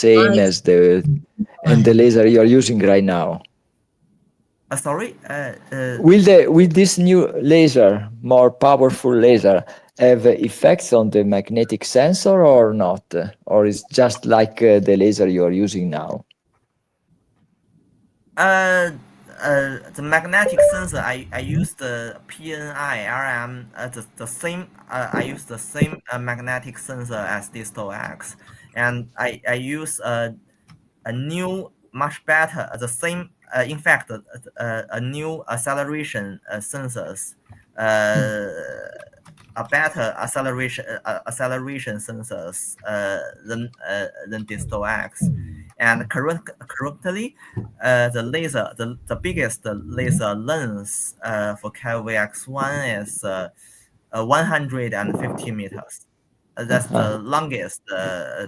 same as the laser you're using right now? Sorry. Will this new laser, more powerful laser, have effects on the magnetic sensor or not? Or is just like the laser you're using now? The magnetic sensor, I use the PNI RM, the same. I use the same magnetic sensor as DistoX, and I use a new, much better, the same. In fact, a new acceleration sensors, a better acceleration sensors than DistoX. And currently, the laser, the biggest laser length for Cavway X1 is 150 meters. That's the longest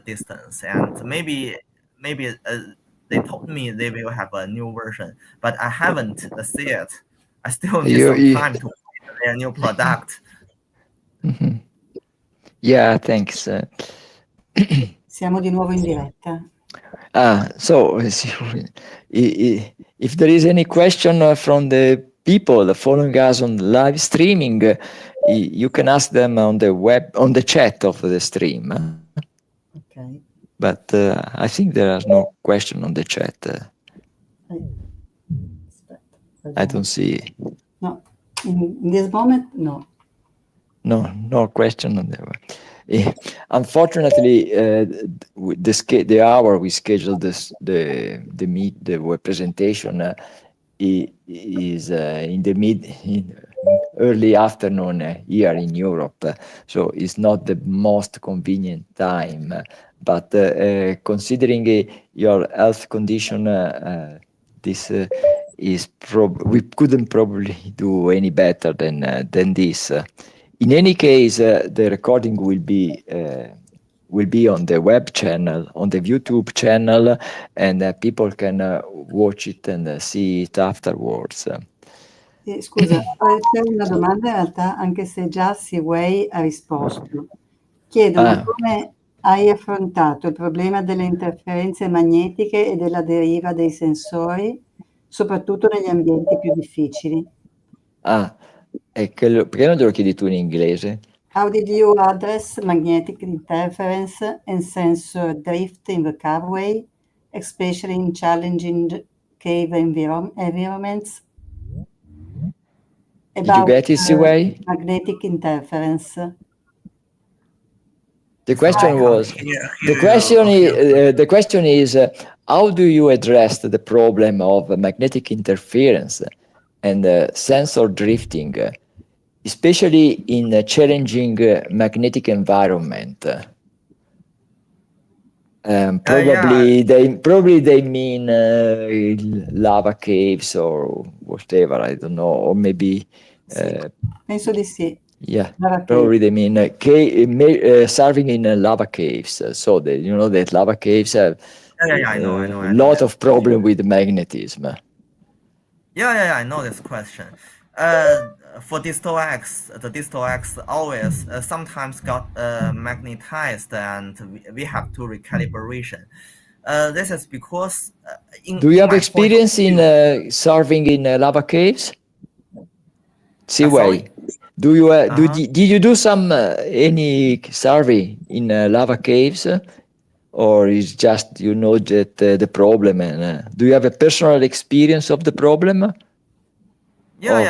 distance, and maybe they told me they will have a new version, but I haven't seen it. I still need some time to find their new product. Yeah, thanks. Siamo di nuovo in diretta. So if there is any question from the people following us on live streaming, you can ask them on the chat of the stream. Okay. But I think there is no question on the chat. I don't see. No, in this moment, no. No question on that one. Unfortunately, the hour we scheduled the web presentation is in early afternoon here in Europe, so it's not the most convenient time. But considering your health condition, this is we couldn't probably do any better than this. In any case, the recording will be on the web channel, on the YouTube channel, and people can watch it and see it afterwards. Scusa, c'è una domanda in realtà, anche se già Siwei ha risposto. Chiedono come hai affrontato il problema delle interferenze magnetiche e della deriva dei sensori, soprattutto negli ambienti più difficili. Perché non glielo chiedi tu in inglese? How did you address magnetic interference and sensor drift in the Cavway, especially in challenging cave environments? Did you get it, Siwei? Magnetic interference. The question was. The question is, how do you address the problem of magnetic interference and sensor drifting, especially in a challenging magnetic environment? Probably they mean lava caves or whatever, I don't know, or maybe. Penso di sì. Yeah, probably they mean serving in lava caves. So you know that lava caves have I know. a lot of problem with magnetism. I know this question. For DistoX, the DistoX always sometimes got magnetized, and we have to recalibration. This is because. Do you have experience in serving in lava caves? Siwei, did you do some any survey in lava caves, or is just that the problem? And do you have a personal experience of the problem? I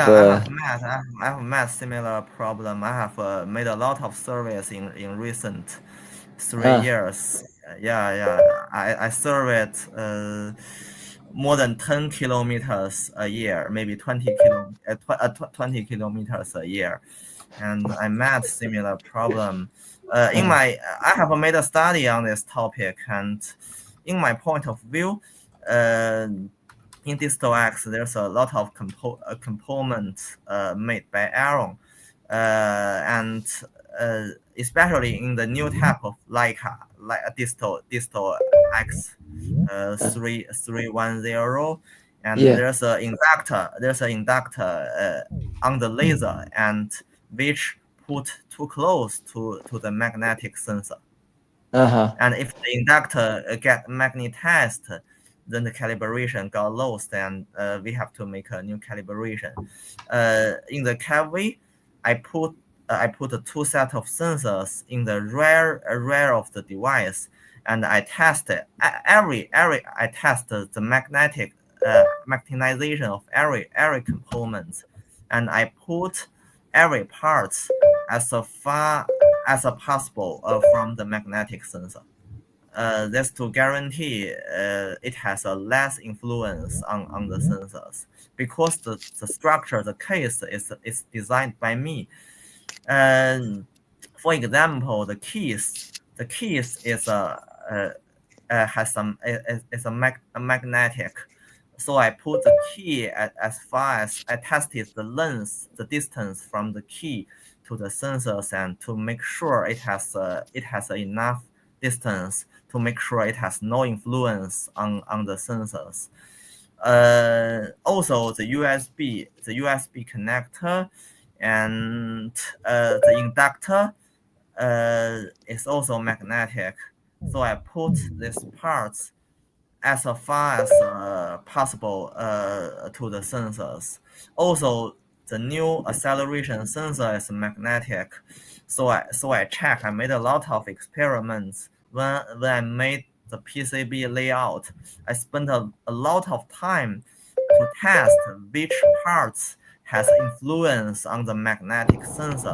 have met similar problem. I have made a lot of surveys in recent 3 years. I surveyed more than 10 kilometers a year, maybe 20 kilometers a year, and I met similar problem. I have made a study on this topic, and in my point of view, in DistoX, there's a lot of components made by Aaron, and especially in the new type of Leica, like DistoX 310, and there's an inductor on the laser, and which put too close to the magnetic sensor. And if the inductor get magnetized, then the calibration got lost, and we have to make a new calibration. In the Cavway, I put 2 sets of sensors in the rear of the device, and I tested I tested the magnetization of every component, and I put every part as far as possible from the magnetic sensor. That's to guarantee it has a less influence on the sensors, because the structure, the case is designed by me. And for example, the keys is has a magnetic. So I put the key as far as I tested the length, the distance from the key to the sensors, and to make sure it has enough distance to make sure it has no influence on the sensors. Also, the USB connector and the inductor is also magnetic. So I put these parts as far as possible to the sensors. Also, the new acceleration sensor is magnetic. So I check. I made a lot of experiments when I made the PCB layout. I spent a lot of time to test which parts has influence on the magnetic sensor,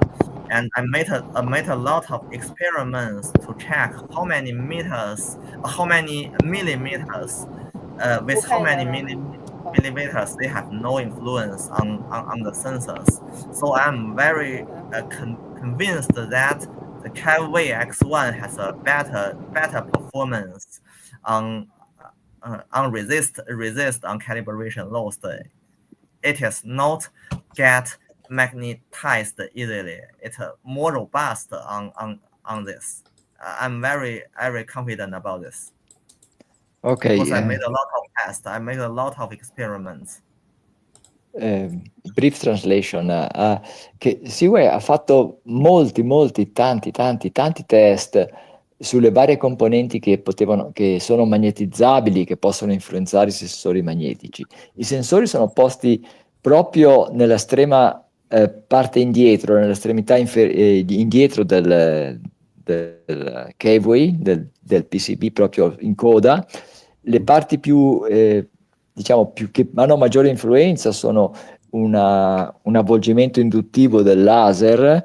and I made a lot of experiments to check how many millimeters with how many millimeters they have no influence on the sensors. So I'm very convinced that the Cavway X1 has a better performance on resist on calibration loss. It is not get magnetized easily. It's more robust on this. I'm very confident about this. Ok. Because I made a lot of tests. I made a lot of experiments. Brief translation. Che Siwei ha fatto tanti test sulle varie componenti che sono magnetizzabili, che possono influenzare i sensori magnetici. I sensori sono posti proprio nell'estrema parte indietro, nell'estremità indietro del Cavway, del PCB, proprio in coda. Le parti più che hanno maggiore influenza sono un avvolgimento induttivo del laser,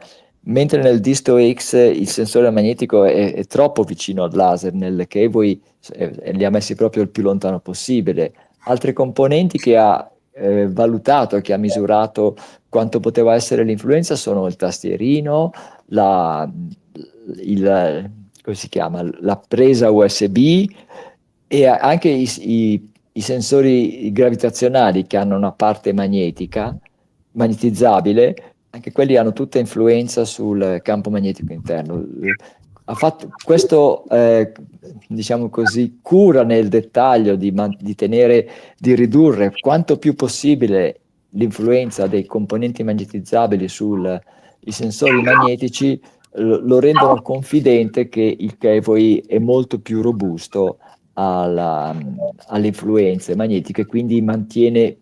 mentre nel DistoX il sensore magnetico è troppo vicino al laser. Nel Cavway li ha messi proprio il più lontano possibile. Altre componenti che ha valutato, che ha misurato quanto poteva essere l'influenza sono il tastierino, come si chiama, la presa USB, e anche i sensori gravitazionali che hanno una parte magnetizzabile, anche quelli hanno tutta influenza sul campo magnetico interno. Ha fatto questo, diciamo così, cura nel dettaglio di ridurre quanto più possibile l'influenza dei componenti magnetizzabili sui sensori magnetici, lo rendono confidente che il Cavway è molto più robusto alle influenze magnetiche, quindi mantiene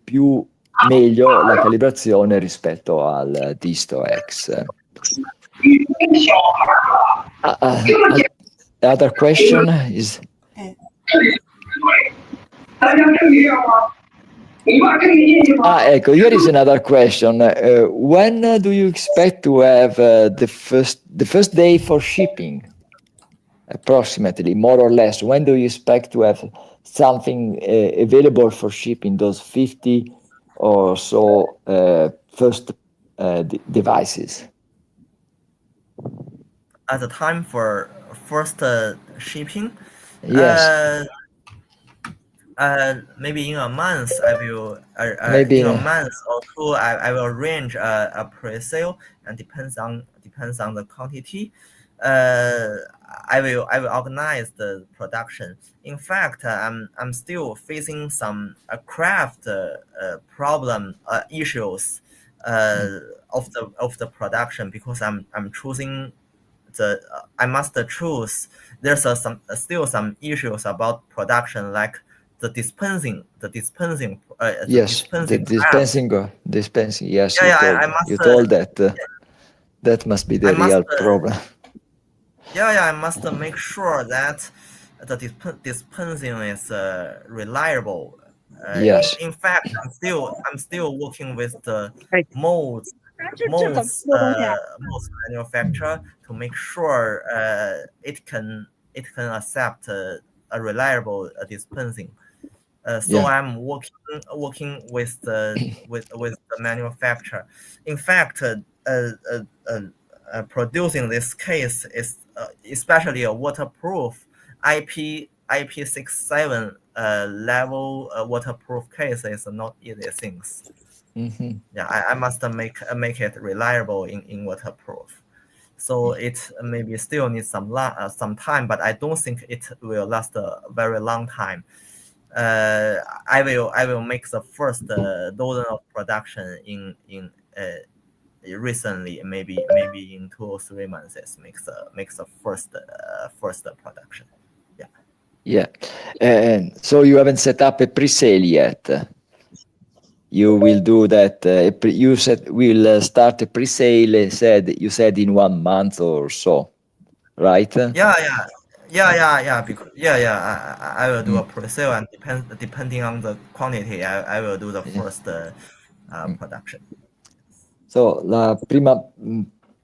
meglio la calibrazione rispetto al DistoX. Other question is ecco, here is another question. When do you expect to have the first day for shipping? Approximately, more or less, when do you expect to have something available for shipping, those 50 or so first devices? At the time for first shipping, yes, maybe in a month I will. Maybe in a month or two, I will arrange a pre-sale, and depends on the quantity. I will organize the production. In fact, I'm still facing some craft problem issues of the production, because I'm choosing I must choose. There's still some issues about production, like the dispensing. Yes, the dispensing. Yes, you told that. That must be the real problem. I must make sure that the dispensing is reliable. Yes. In fact, I'm still working with the molds manufacturer to make sure it can accept a reliable dispensing. So I'm working with the manufacturer. In fact, producing this case is especially a waterproof IP67 level waterproof case is not easy things. I must make it reliable in waterproof. So it maybe still needs some time, but I don't think it will last a very long time. I will make the first dozen of production in recently, maybe in 2 or 3 months. Makes the first production. And so you haven't set up a pre-sale yet. You will do that. You said we'll start a pre-sale. You said in 1 month or so, right? I will do a pre-sale, and depending on the quantity, I will do the first production. So la prima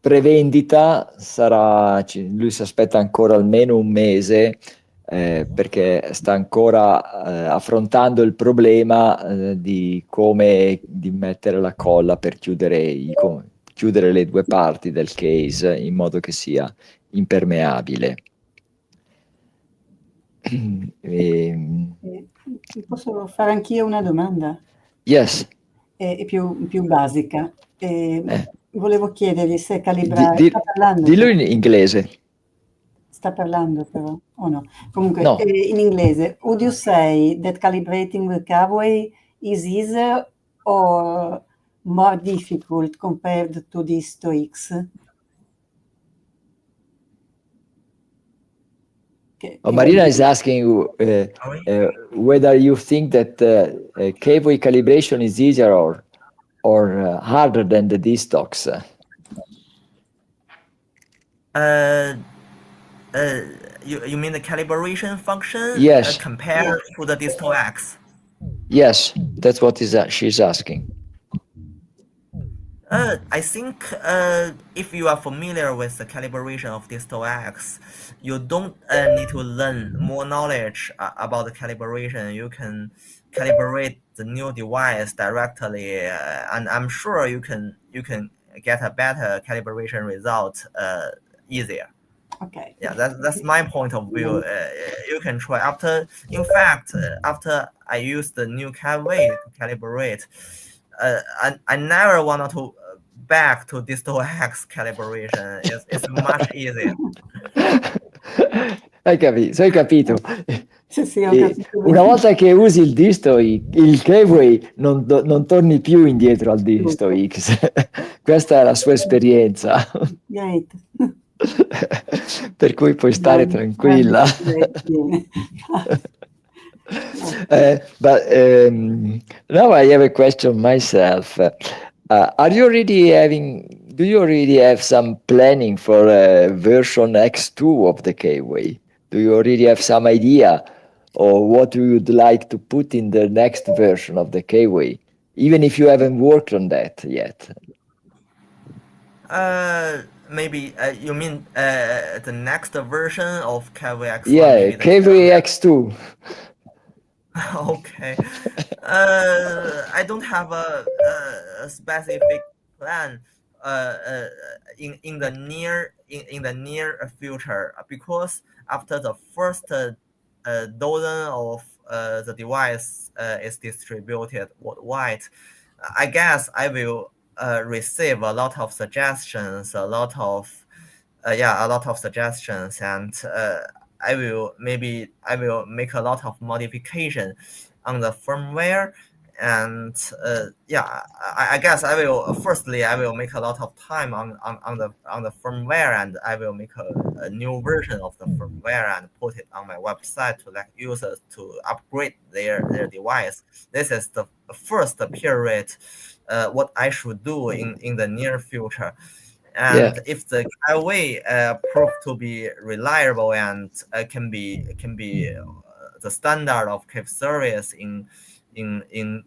prevendita sarà, lui si aspetta ancora almeno 1 mese perché sta ancora affrontando il problema di come mettere la colla per chiudere le 2 parti del case in modo che sia impermeabile. Posso fare anch'io una domanda? Yes. È più basica. Volevo chiedergli se calibrare... sta parlando, dillo in inglese. Sta parlando però, o no? Comunque, no. In inglese, would you say that calibrating with Cavway is easier or more difficult compared to DistoX? Marina is asking whether you think that Cavway calibration is easier or harder than the DistoX. You mean the calibration function? Yes. Compared to the DistoX? Yes, that's what she's asking. I think if you are familiar with the calibration of DistoX, you don't need to learn more knowledge about the calibration. You can calibrate the new device directly, and I'm sure you can get a better calibration result easier. Okay. Yeah, that's my point of view. You can try after I used the new Cavway to calibrate. I never wanted to back to DistoX calibration. It's much easier. Hai capito? Sì, ho capito. Una volta che usi il Cavway non torni più indietro al DistoX. Questa è la sua esperienza. Great. Per cui puoi stare tranquilla. But now I have a question myself. Do you already have some planning for version X2 of the Cavway? Do you already have some idea or what you would like to put in the next version of the Cavway, even if you haven't worked on that yet? Maybe you mean the next version of Cavway X1? Yeah, Cavway X2. Okay. I don't have a specific plan in the near future, because after the first dozen of the device is distributed worldwide, I guess I will receive a lot of suggestions, suggestions, and I will make a lot of modification on the firmware, and yeah, I guess I will firstly I will make a lot of time on the firmware, and I will make a new version of the firmware and put it on my website to let users to upgrade their device. This is the first period what I should do in the near future. And if the Cavway prove to be reliable and can be the standard of cave service in 2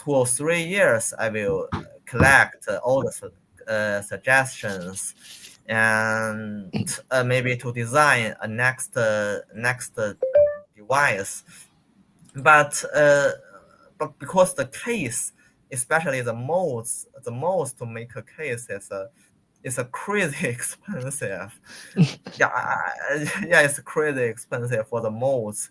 or 3 years, I will collect all the suggestions and maybe to design a next device. But because the case, especially the molds to make a case is a crazy expensive. It's crazy expensive for the molds.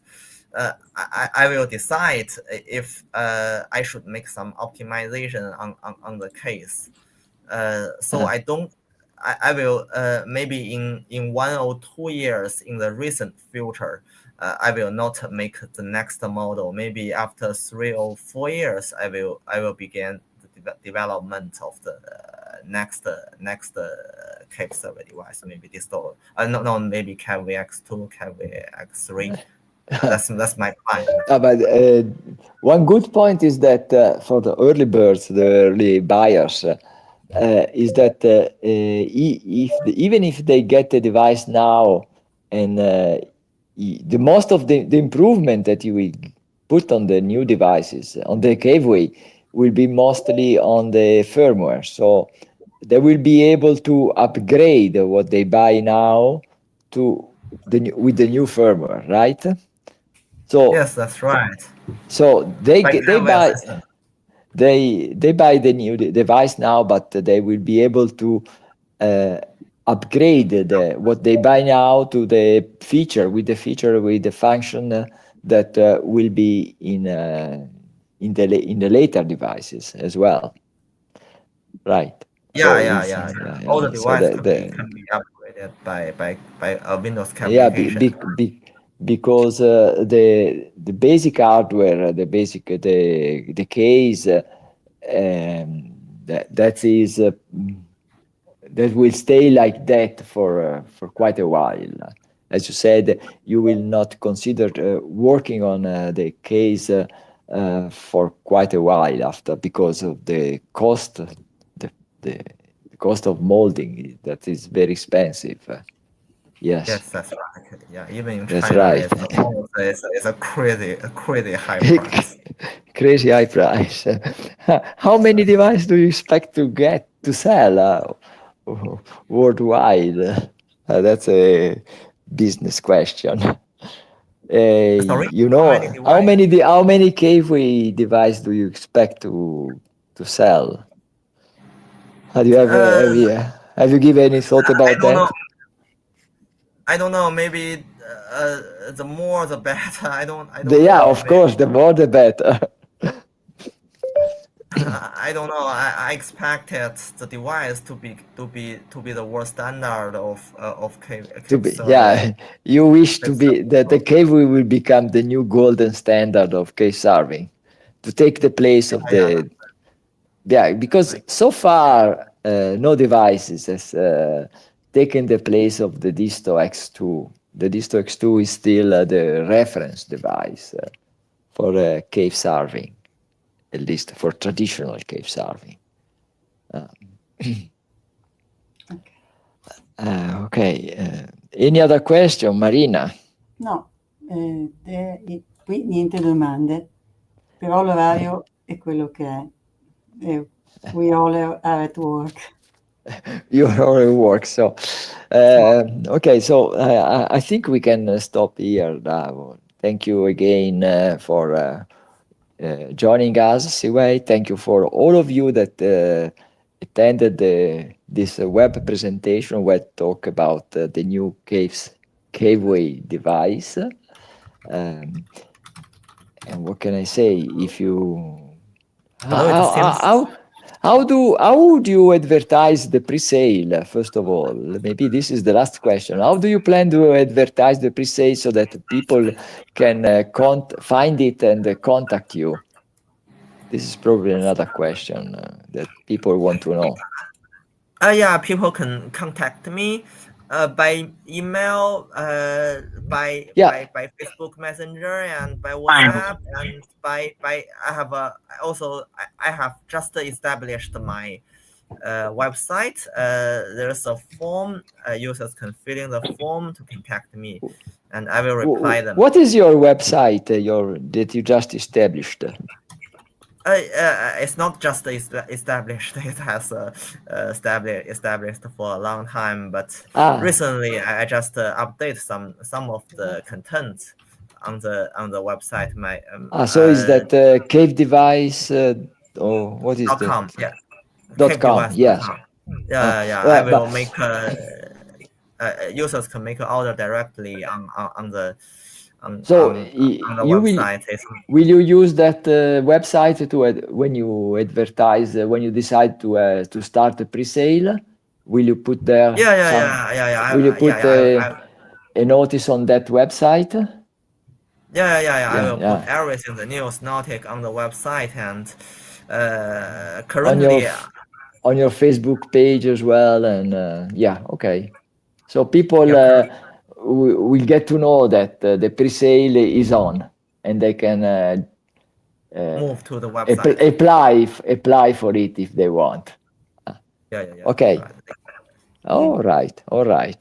I will decide if I should make some optimization on the case. So I will maybe in 1 or 2 years in the recent future, I will not make the next model. Maybe after 3 or 4 years, I will begin the development of the next cave server device. Maybe disto maybe Cavway X2, Cavway X3. That's my plan. But one good point is that for the early birds, the early buyers, is that even if they get the device now, and the most of the improvement that you will put on the new devices on the Cavway will be mostly on the firmware. So they will be able to upgrade what they buy now to with the new firmware, right? So yes, that's right. So they buy the new device now, but they will be able to upgrade what they buy now to the feature with the function that will be in the later devices as well, right? All the devices can be upgraded by a Windows application. Because the basic hardware, the case, that will stay like that for quite a while. As you said, you will not consider working on the case for quite a while after, because of the cost, the cost of molding that is very expensive. Yes, that's right. Yeah, even in that's China, right. It's a crazy high price. Crazy high price. How many devices do you expect to sell worldwide? That's a business question. Sorry? How many Cavway device do you expect to sell? Do you have you given any thought about that? I don't know. Maybe the more the better. I don't know. Of course, the more the better. I don't know. I expected the device to be the world standard of cave service. You wish to be that the Cavway will become the new golden standard of cave serving, to take the place of because so far no devices has taken the place of the DistoX310. The DistoX310 is still the reference device for cave serving, at least for traditional cave serving. Okay. Any other question, Marina? No, qui niente domande, però l'orario è quello che è. We all are at work. You're all at work, so okay. So I think we can stop here now. Thank you again for joining us, Siwei. Thank you for all of you that attended this web presentation where we talk about the new Cavway device. And what can I say? If you how would you advertise the pre-sale, first of all? Maybe this is the last question. How do you plan to advertise the pre-sale so that people can find it and contact you? This is probably another question that people want to know. Yeah, people can contact me by email, by Facebook Messenger, and by WhatsApp, and by I have just established my website. There's a form. Users can fill in the form to contact me, and I will reply them. What is your website that you just established? It's not just established. It has established for a long time, but recently I just update some of the content on the website. My so is that cave device or what is that? .com, yeah. .com, yes. Yeah. I will make users can make an order directly on the website. Will you use that website when you advertise, when you decide to start a pre-sale? Will you put there? Yeah. Will you put a notice on that website? Yeah. I will put everything, the news, notic on the website, and currently on your Facebook page as well. And yeah, okay. So people will get to know that the pre-sale is on, and they can move to the website. Apply for it if they want. Yeah. Okay. All right. Okay.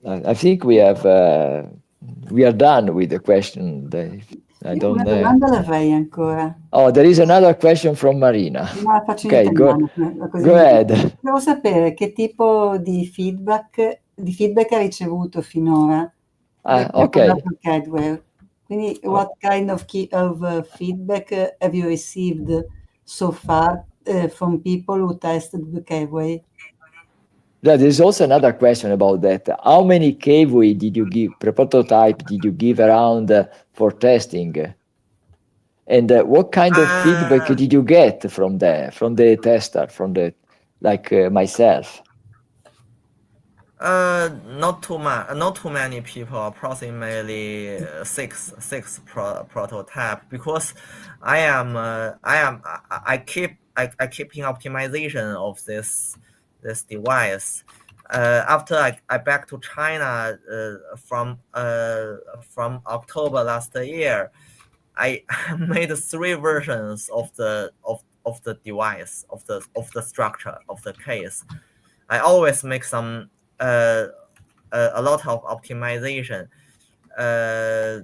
I think we are done with the question. I don't know. Una domanda l'avrei ancora. Oh, there is another question from Marina. No, la faccio in italiano, go ahead. Devo sapere che tipo di feedback ha ricevuto finora. Ok. Cavway. Quindi, what kind of feedback have you received so far from people who tested the Cavway? There's also another question about that. How many Cavway prototype did you give around for testing? And what kind of feedback did you get from the tester, like myself? Not too many people, approximately six prototype, because I keep in optimization of this device. After I back to China from October last year, I made 3 versions of the device, of the structure of the case. I always make some a lot of optimization. I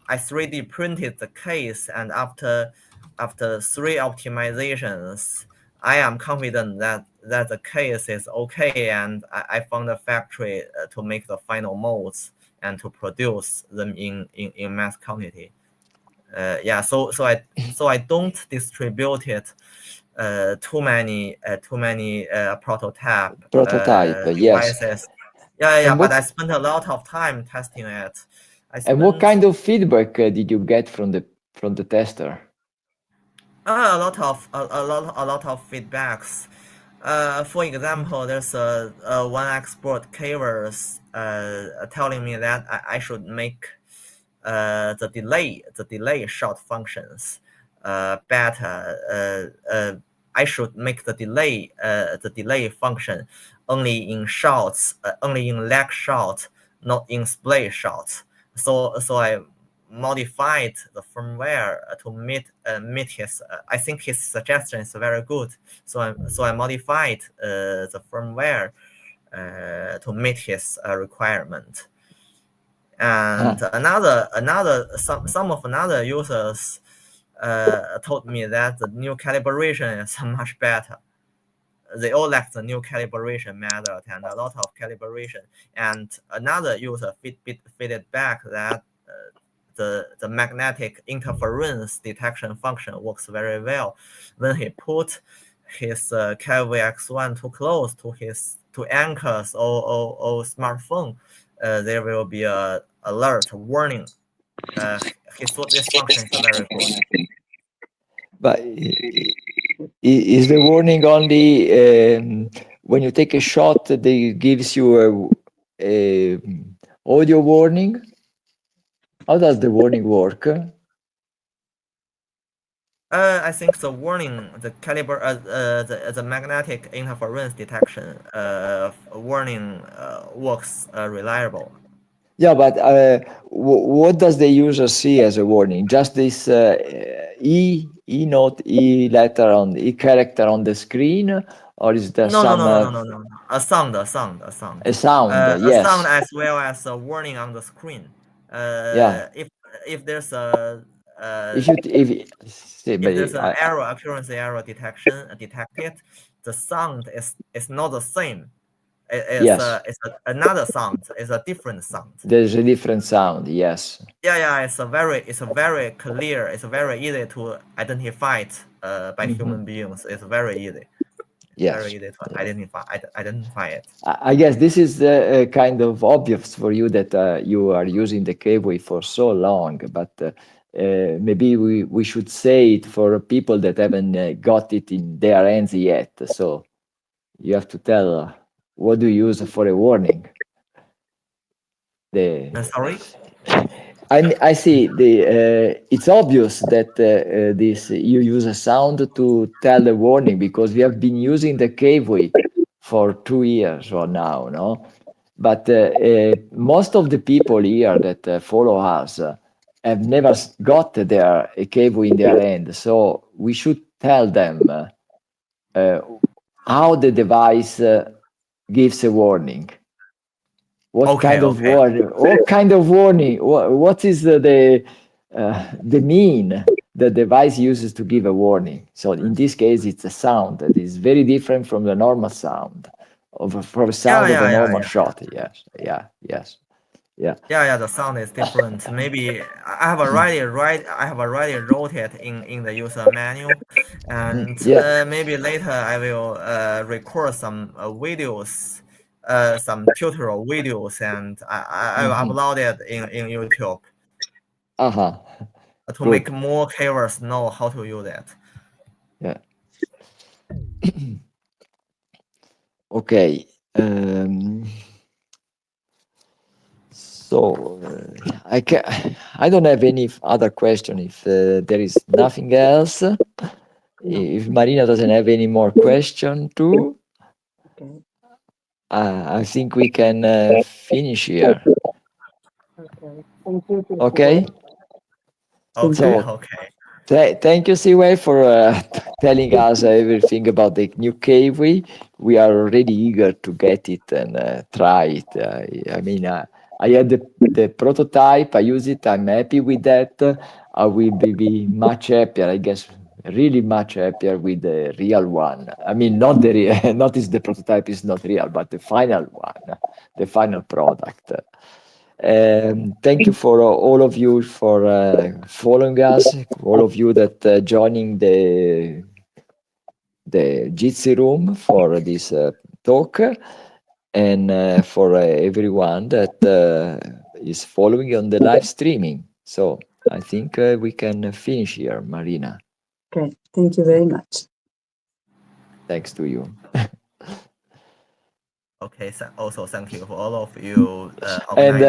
3D printed the case, and after 3 optimizations, I am confident that the case is okay, and I found a factory to make the final molds and to produce them in mass quantity. So I don't distribute it too many prototype yes. devices. Yeah, but I spent a lot of time testing it. And what kind of feedback did you get from the tester? A lot of feedbacks. For example, there's one expert cavers telling me that I should make the delay shot functions better. I should make the delay function only in shots, only in leg shots, not in split shots. So I modified the firmware to meet his. I think his suggestion is very good. So I modified the firmware to meet his requirement. And some of another users told me that the new calibration is much better. They all like the new calibration method and a lot of calibration. And another user feeded back that the magnetic interference detection function works very well. When he put his Cavway X1 too close to anchors or smartphone, there will be a alert warning. This function is very good. But is the warning only when you take a shot that gives you a audio warning? How does the warning work? I think the warning, the caliber, the magnetic interference detection warning works reliable. Yeah, but what does the user see as a warning? Just this E note, E letter on E character on the screen, or is there some No. A sound. a sound? A Yes. sound as well as a warning on the screen. Yeah. If there's a If there's an error, accuracy error detected, the sound is not the same. It's another sound. It's a different sound. There's a different sound. Yes. Yeah. It's a very clear. It's very easy to identify it by human beings. It's very easy. Yes. Very easy to identify it. I guess this is kind of obvious for you that you are using the Cavway for so long, but maybe we should say it for people that haven't got it in their hands yet. So you have to tell what do you use for a warning. Sorry. I see. It's obvious that this you use a sound to tell the warning, because we have been using the Cavway for 2 years or now, no? But most of the people here that follow us have never got their Cavway in their hand, so we should tell them how the device gives a warning. What kind of warning? What kind of warning? What is the mean the device uses to give a warning? So in this case, it's a sound that is very different from the normal sound from a sound of a normal shot. Yes. The sound is different. Maybe I have already wrote it in the user manual, and maybe later I will record some videos. Some tutorial videos, and I will upload it in YouTube. To make more carers know how to use it. Yeah. Okay. So I don't have any other question. If there is nothing else, if Marina doesn't have any more question too. Okay. I think we can finish here. Okay. Thank you. Okay. Thank you, Siwei, for telling us everything about the new Cavway. We are already eager to get it and try it. I mean, I had the prototype. I use it. I'm happy with that. I will be much happier, I guess, really much happier with the real one. I mean, not the real, notice the prototype is not real, but the final one, the final product. Thank you for all of you for following us, all of you that joining the Jitsi room for this talk, and for everyone that is following on the live streaming. So I think we can finish here, Marina. Okay, thank you very much. Thanks to you. Okay, also thank you for all of you. And